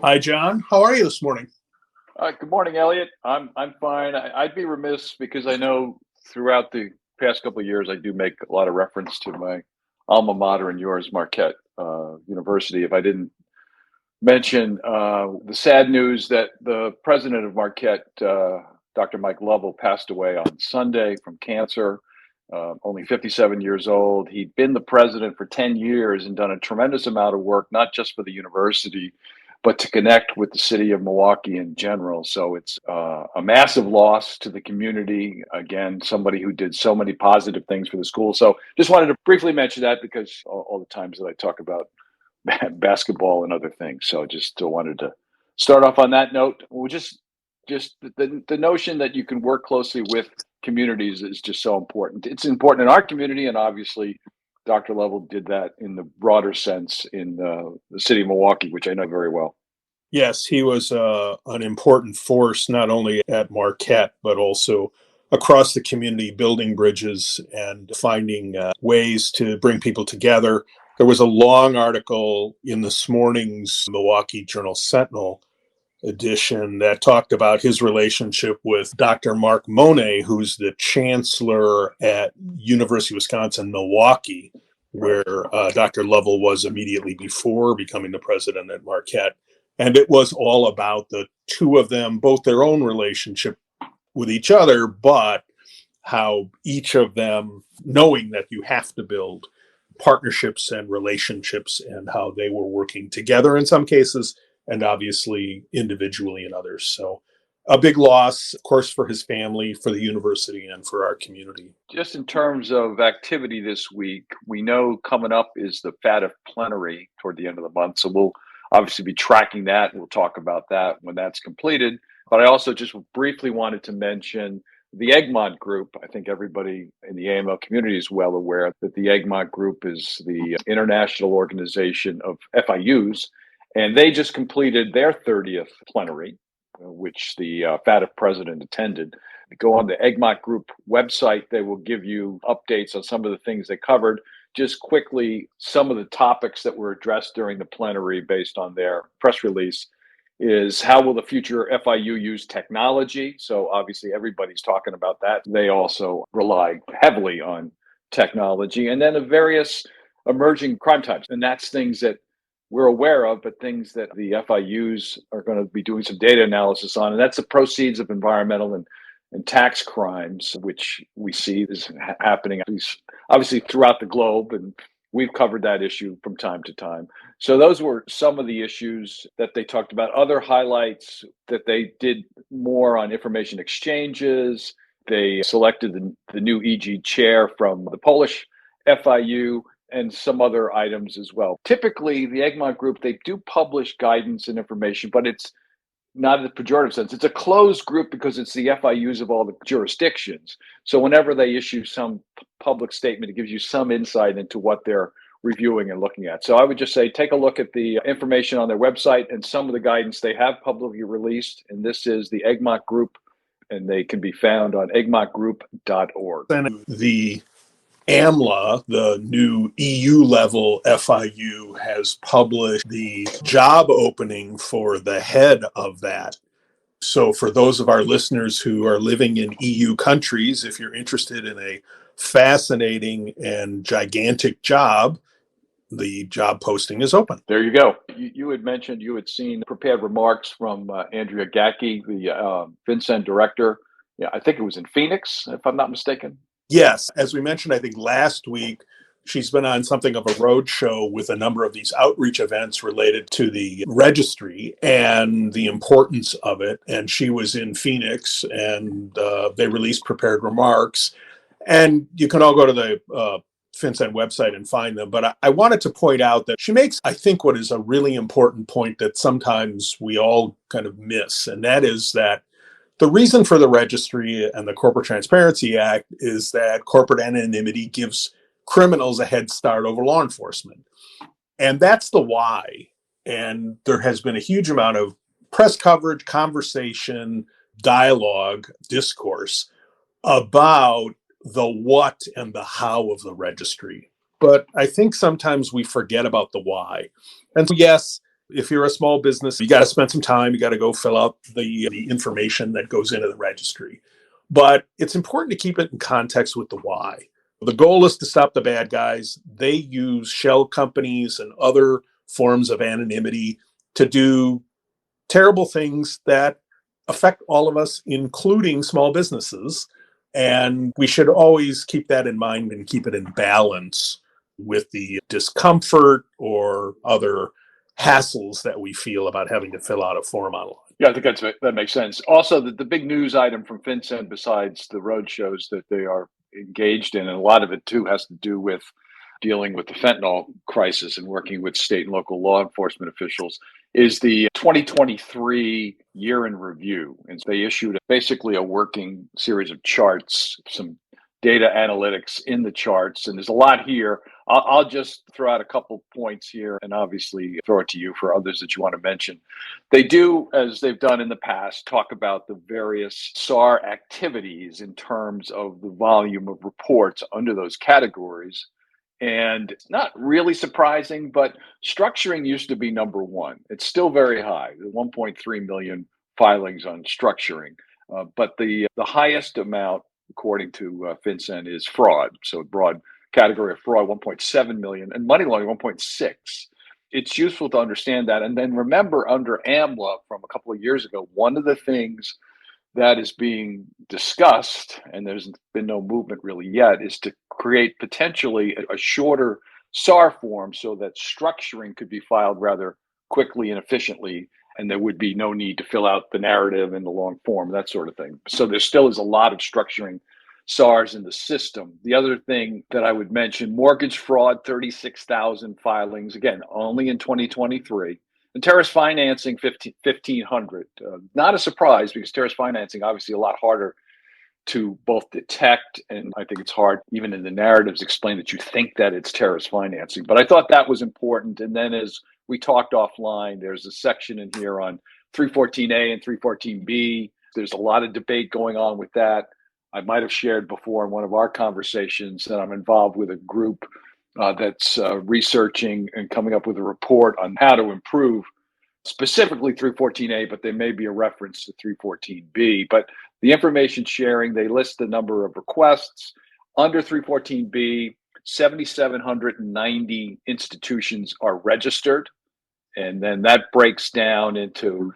Hi, John. How are you this morning? Good morning, Elliot. I'm fine. I'd be remiss because I know throughout the past couple of years I do make a lot of reference to my alma mater and yours, Marquette University. If I didn't mention the sad news that the president of Marquette, Dr. Mike Lovell, passed away on Sunday from cancer. Only 57 years old. He'd been the president for 10 years and done a tremendous amount of work, not just for the university, but to connect with the city of Milwaukee in general. So it's a massive loss to the community. Again, somebody who did so many positive things for the school. So just wanted to briefly mention that because all the times that I talk about basketball and other things. So just wanted to start off on that note. We'll just the notion that you can work closely with communities is just so important. It's important in our community, and obviously, Dr. Lovell did that in the broader sense in the city of Milwaukee, which I know very well. Yes, he was an important force, not only at Marquette, but also across the community, building bridges and finding ways to bring people together. There was a long article in this morning's Milwaukee Journal Sentinel edition that talked about his relationship with Dr. Mark Monet, who's the chancellor at University of Wisconsin-Milwaukee, Right. where Dr. Lovell was immediately before becoming the president at Marquette. And it was all about the two of them, both their own relationship with each other, but how each of them, knowing that you have to build partnerships and relationships, and how they were working together in some cases, and obviously individually in others. So a big loss, of course, for his family, for the university, and for our community. Just in terms of activity this week, we know coming up is the FATF plenary toward the end of the month. So we'll obviously be tracking that. We'll talk about that when that's completed. But I also just briefly wanted to mention the Egmont Group. I think everybody in the AML community is well aware that the Egmont Group is the international organization of FIUs, and they just completed their 30th plenary, which the FATF president attended. Go on the Egmont Group website. They will give you updates on some of the things they covered. Just quickly, some of the topics that were addressed during the plenary based on their press release is how will the future FIU use technology? So obviously everybody's talking about that. They also rely heavily on technology, and then the various emerging crime types. And that's things that we're aware of, but things that the FIUs are going to be doing some data analysis on. And that's the proceeds of environmental and tax crimes, which we see is happening obviously throughout the globe. And we've covered that issue from time to time. So those were some of the issues that they talked about. Other highlights that they did more on information exchanges. They selected the new EG chair from the Polish FIU and some other items as well. Typically, the Egmont Group, they do publish guidance and information, but it's not in the pejorative sense. It's a closed group because it's the FIUs of all the jurisdictions. So whenever they issue some public statement, it gives you some insight into what they're reviewing and looking at. So I would just say take a look at the information on their website and some of the guidance they have publicly released. And this is the Egmont Group, and they can be found on egmontgroup.org. And the AMLA, the new EU level FIU, has published the job opening for the head of that. So, for those of our listeners who are living in EU countries, if you're interested in a fascinating and gigantic job, the job posting is open. There you go. You had mentioned you had seen prepared remarks from Andrea Gacki, the FinCEN director. Yeah, I think it was in Phoenix, if I'm not mistaken. Yes, as we mentioned, I think last week, she's been on something of a roadshow with a number of these outreach events related to the registry and the importance of it. And she was in Phoenix, and they released prepared remarks. And you can all go to the FinCEN website and find them. But I wanted to point out that she makes, I think, what is a really important point that sometimes we all kind of miss. And that is that the reason for the registry and the Corporate Transparency Act is that corporate anonymity gives criminals a head start over law enforcement. And that's the why. And there has been a huge amount of press coverage, conversation, dialogue, discourse about the what and the how of the registry. But I think sometimes we forget about the why. And so, yes, If you're a small business, you got to spend some time. You got to go fill out the information that goes into the registry. But it's important to keep it in context with the why. The goal is to stop the bad guys. They use shell companies and other forms of anonymity to do terrible things that affect all of us, including small businesses. And we should always keep that in mind and keep it in balance with the discomfort or other hassles that we feel about having to fill out a form online. Yeah, I think that makes sense. Also, the big news item from FinCEN, besides the road shows that they are engaged in, and a lot of it too has to do with dealing with the fentanyl crisis and working with state and local law enforcement officials, is the 2023 year in review. And they issued basically a working series of charts, some data analytics in the charts. And there's a lot here. I'll just throw out a couple points here and obviously throw it to you for others that you want to mention. They do, as they've done in the past, talk about the various SAR activities in terms of the volume of reports under those categories. And it's not really surprising, but structuring used to be number one. It's still very high, the 1.3 million filings on structuring. But the highest amount, according to FinCEN, is fraud. So broad category of fraud, 1.7 million, and money laundering, 1.6. It's useful to understand that. And then remember, under AMLA from a couple of years ago, one of the things that is being discussed, and there's been no movement really yet, is to create potentially a shorter SAR form so that structuring could be filed rather quickly and efficiently, and there would be no need to fill out the narrative and the long form, that sort of thing. So there still is a lot of structuring SARs in the system. The other thing that I would mention, mortgage fraud, 36,000 filings, again, only in 2023. And terrorist financing, 1,500. Not a surprise, because terrorist financing, obviously a lot harder to both detect, and I think it's hard, even in the narratives, explain that you think that it's terrorist financing. But I thought that was important. And then as we talked offline, there's a section in here on 314A and 314B. There's a lot of debate going on with that. I might have shared before in one of our conversations that I'm involved with a group that's researching and coming up with a report on how to improve specifically 314A, but there may be a reference to 314B. But the information sharing, they list the number of requests. Under 314B, 7,790 institutions are registered. And then that breaks down into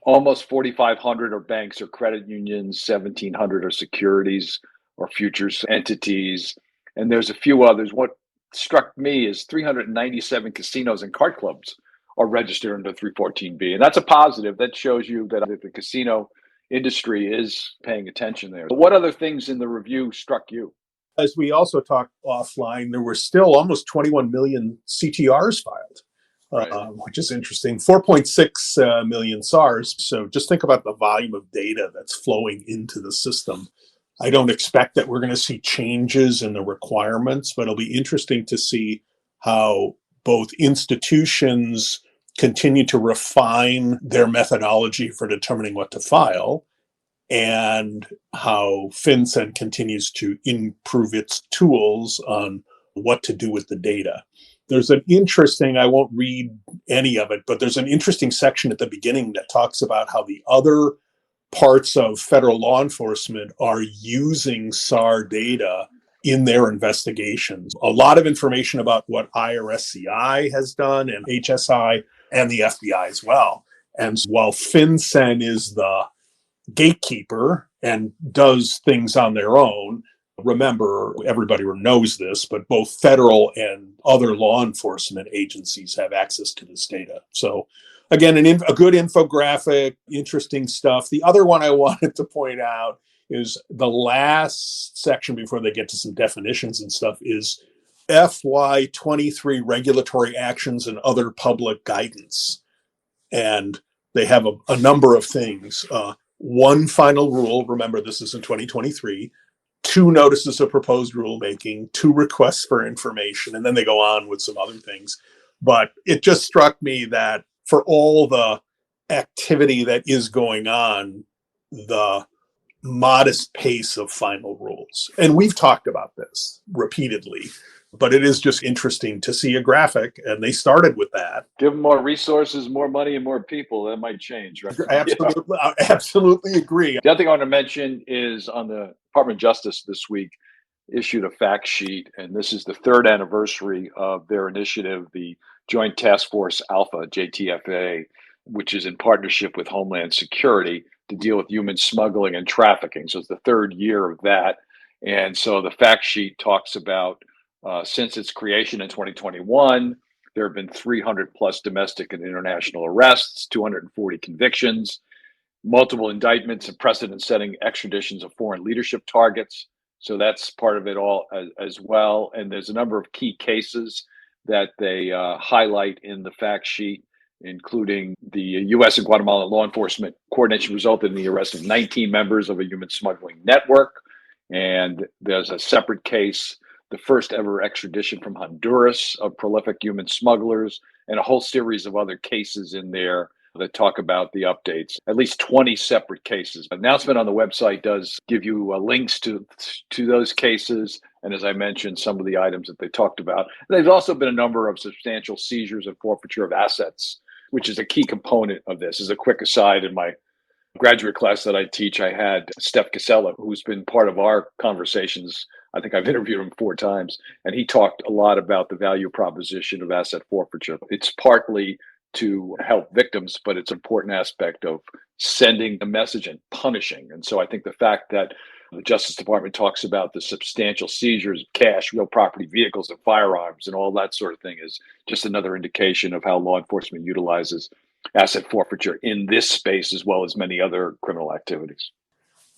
almost 4,500 are banks or credit unions, 1,700 are securities or futures entities. And there's a few others. What struck me is 397 casinos and card clubs are registered under 314B. And that's a positive. That shows you that the casino industry is paying attention there. But what other things in the review struck you? As we also talked offline, there were still almost 21 million CTRs filed. Right. Which is interesting. 4.6 million SARs. So just think about the volume of data that's flowing into the system. I don't expect that we're going to see changes in the requirements, but it'll be interesting to see how both institutions continue to refine their methodology for determining what to file, and how FinCEN continues to improve its tools on what to do with the data. There's an interesting, I won't read any of it, but there's an interesting section at the beginning that talks about how the other parts of federal law enforcement are using SAR data in their investigations. A lot of information about what IRSCI has done and HSI and the FBI as well. And while FinCEN is the gatekeeper and does things on their own, remember, everybody knows this, but both federal and other law enforcement agencies have access to this data. So again, a good infographic, interesting stuff. The other one I wanted to point out is the last section before they get to some definitions and stuff is FY23 regulatory actions and other public guidance. And they have a number of things. One final rule, remember this is in 2023, 2 notices of proposed rulemaking, 2 requests for information, and then they go on with some other things. But it just struck me that for all the activity that is going on, the modest pace of final rules. And we've talked about this repeatedly. But it is just interesting to see a graphic, and they started with that. Give them more resources, more money, and more people. That might change, right? Absolutely, I absolutely agree. The other thing I want to mention is on the Department of Justice this week issued a fact sheet, and this is the third anniversary of their initiative, the Joint Task Force Alpha, JTFA, which is in partnership with Homeland Security to deal with human smuggling and trafficking. So it's the third year of that. And so the fact sheet talks about since its creation in 2021, there have been 300 plus domestic and international arrests, 240 convictions, multiple indictments and precedent-setting extraditions of foreign leadership targets. So that's part of it all as well. And there's a number of key cases that they highlight in the fact sheet, including the US and Guatemalan law enforcement coordination resulted in the arrest of 19 members of a human smuggling network. And there's a separate case, the first ever extradition from Honduras of prolific human smugglers, and a whole series of other cases in there that talk about the updates. At least 20 separate cases. Announcement on the website does give you links to those cases. And as I mentioned, some of the items that they talked about. There's also been a number of substantial seizures and forfeiture of assets, which is a key component of this. As a quick aside, in my graduate class that I teach, I had Steph Casella, who's been part of our conversations. I think I've interviewed him 4 times, and he talked a lot about the value proposition of asset forfeiture. It's partly to help victims, but it's an important aspect of sending a message and punishing. And so I think the fact that the Justice Department talks about the substantial seizures of cash, real property, vehicles, and firearms, and all that sort of thing is just another indication of how law enforcement utilizes asset forfeiture in this space, as well as many other criminal activities.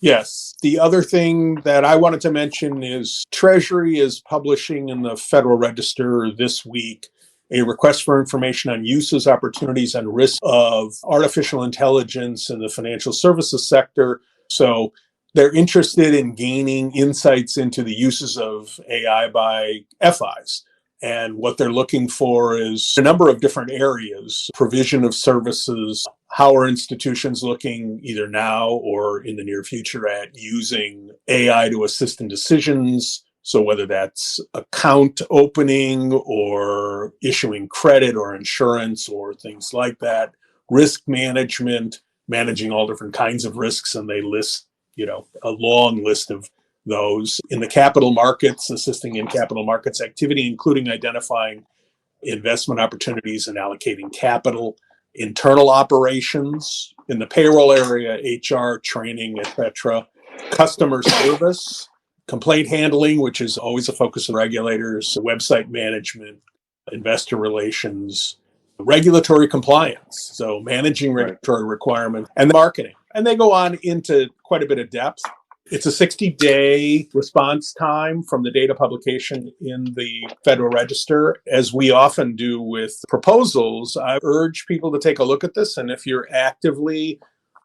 Yes. The other thing that I wanted to mention is Treasury is publishing in the Federal Register this week a request for information on uses, opportunities, and risks of artificial intelligence in the financial services sector. So they're interested in gaining insights into the uses of AI by FIs. And what they're looking for is a number of different areas: provision of services, how are institutions looking either now or in the near future at using AI to assist in decisions. So whether that's account opening or issuing credit or insurance or things like that, risk management, managing all different kinds of risks. And they list, a long list of those. In the capital markets, assisting in capital markets activity, including identifying investment opportunities and allocating capital, internal operations in the payroll area, HR, training, etc., customer service, complaint handling, which is always a focus of regulators, website management, investor relations, regulatory compliance, so managing regulatory requirements, and marketing. And they go on into quite a bit of depth. It's a 60-day response time from the date of publication in the Federal Register. As we often do with proposals, I urge people to take a look at this. And if you're actively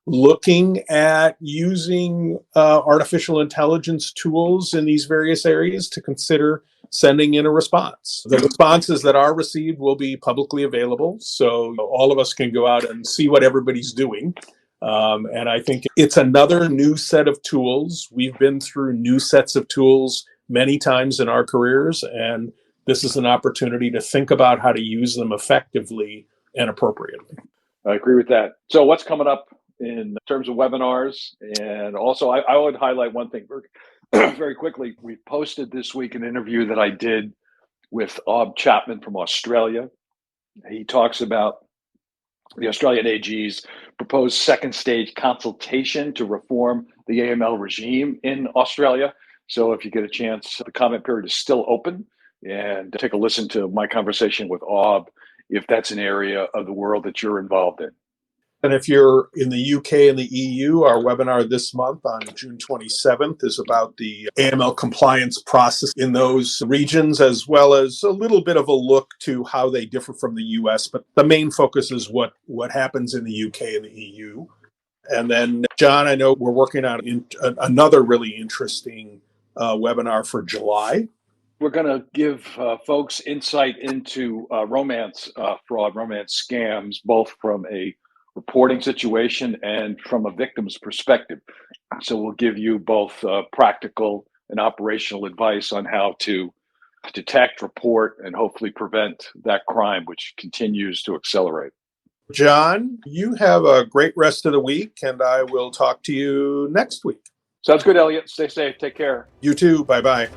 looking at using artificial intelligence tools in these various areas, to consider sending in a response. The responses that are received will be publicly available, so all of us can go out and see what everybody's doing. And I think it's another new set of tools. We've been through new sets of tools many times in our careers, and this is an opportunity to think about how to use them effectively and appropriately. I agree with that. So what's coming up in terms of webinars? And also, I would highlight one thing very quickly. We posted this week an interview that I did with Ob Chapman from Australia. He talks about the Australian AG's proposed second stage consultation to reform the AML regime in Australia. So if you get a chance, the comment period is still open, and take a listen to my conversation with Ob if that's an area of the world that you're involved in. And if you're in the UK and the EU, our webinar this month on June 27th is about the AML compliance process in those regions, as well as a little bit of a look to how they differ from the US. But the main focus is what happens in the UK and the EU. And then, John, I know we're working on another really interesting webinar for July. We're going to give folks insight into romance fraud, romance scams, both from a reporting situation and from a victim's perspective. So we'll give you both practical and operational advice on how to detect, report, and hopefully prevent that crime, which continues to accelerate. John, you have a great rest of the week, and I will talk to you next week. Sounds good, Elliot. Stay safe. Take care. You too. Bye-bye.